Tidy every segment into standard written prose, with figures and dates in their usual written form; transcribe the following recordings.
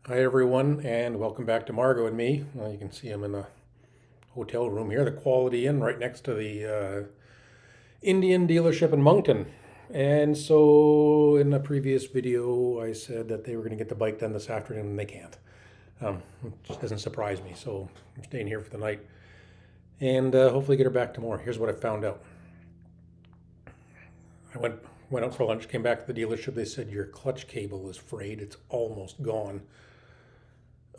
Hi everyone, and welcome back to Margo and me. Well, you can see I'm in a hotel room here, the Quality Inn, right next to the Indian dealership in Moncton. And so in the previous video, I said that they were going to get the bike done this afternoon, and they can't. Which doesn't surprise me, so I'm staying here for the night and hopefully get her back tomorrow. Here's what I found out. I went out for lunch, came back to the dealership. They said your clutch cable is frayed. It's almost gone.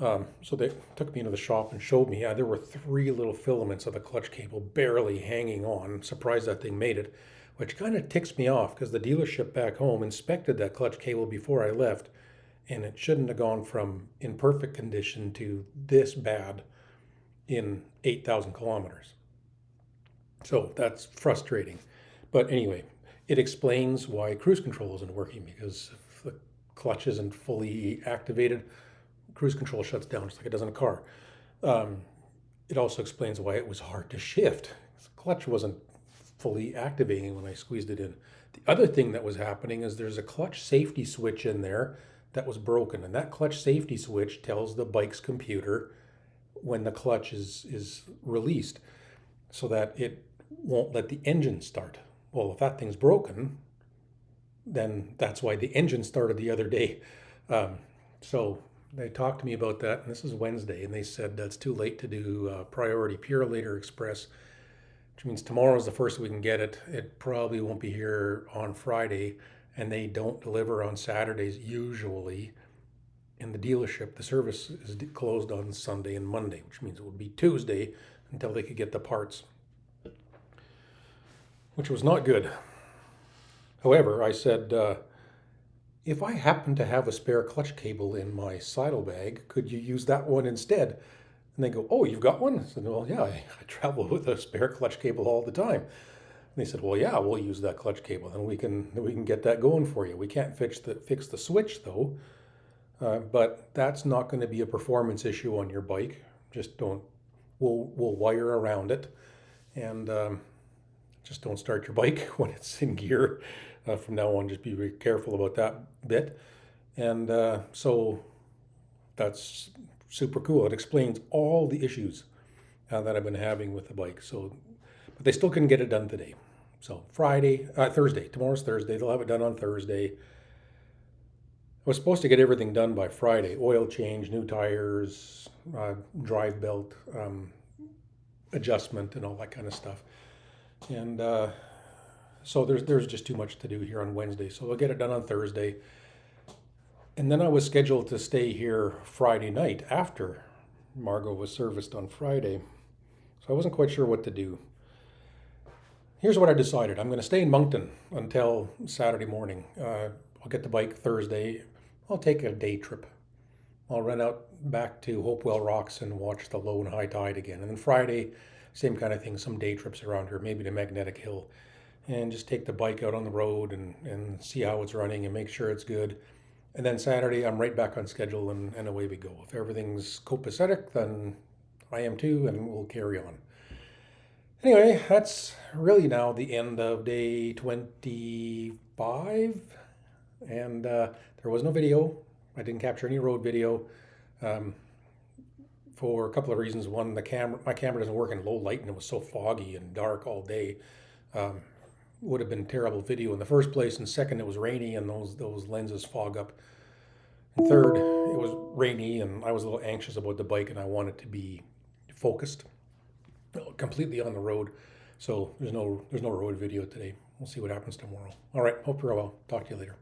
So they took me into the shop and showed me, yeah, there were three little filaments of the clutch cable barely hanging on. I'm surprised that thing made it, which kind of ticks me off because the dealership back home inspected that clutch cable before I left, and it shouldn't have gone from in perfect condition to this bad in 8,000 kilometers. So that's frustrating. But anyway, it explains why cruise control isn't working, because if the clutch isn't fully activated, cruise control shuts down just like it does in a car. Um, it also explains why it was hard to shift. The clutch wasn't fully activating when I squeezed it in. The other thing that was happening is there's a clutch safety switch in there that was broken, and that clutch safety switch tells the bike's computer when the clutch is released so that it won't let the engine start. Well, if that thing's broken, then that's why the engine started the other day. So they talked to me about that, and this is Wednesday, and they said that's too late to do Priority Purelator Express, which means tomorrow is the first we can get it. It probably won't be here on Friday, and they don't deliver on Saturdays usually. In the dealership, the service is closed on Sunday and Monday, which means it would be Tuesday until they could get the parts, which was not good. However, I said, if I happen to have a spare clutch cable in my saddlebag, could you use that one instead? And they go, oh, you've got one? I said, well, yeah, I travel with a spare clutch cable all the time. And they said, well, yeah, we'll use that clutch cable, and we can get that going for you. We can't fix the switch though, but that's not going to be a performance issue on your bike. Just don't. We'll wire around it, and just don't start your bike when it's in gear. From now on, just be very careful about that bit. And so that's super cool. It explains all the issues that I've been having with the bike. So, but they still couldn't get it done today. So Thursday. Tomorrow's Thursday. They'll have it done on Thursday. I was supposed to get everything done by Friday: oil change, new tires, drive belt adjustment, and all that kind of stuff. And so there's just too much to do here on Wednesday. So I'll get it done on Thursday. And then I was scheduled to stay here Friday night after Margo was serviced on Friday. So I wasn't quite sure what to do. Here's what I decided. I'm going to stay in Moncton until Saturday morning. I'll get the bike Thursday. I'll take a day trip. I'll run out back to Hopewell Rocks and watch the low and high tide again. And then Friday, same kind of thing, some day trips around here, maybe to Magnetic Hill, and just take the bike out on the road and see how it's running and make sure it's good. And then Saturday, I'm right back on schedule, and away we go. If everything's copacetic, then I am too, and we'll carry on. Anyway, that's really now the end of day 25. And there was no video. I didn't capture any road video for a couple of reasons. One, my camera doesn't work in low light, and it was so foggy and dark all day. Would have been terrible video in the first place, and second, it was rainy, and those lenses fog up. And third, it was rainy, and I was a little anxious about the bike, and I wanted to be focused completely on the road. So there's no road video today. We'll see what happens tomorrow. All right, hope you're well. Talk to you later.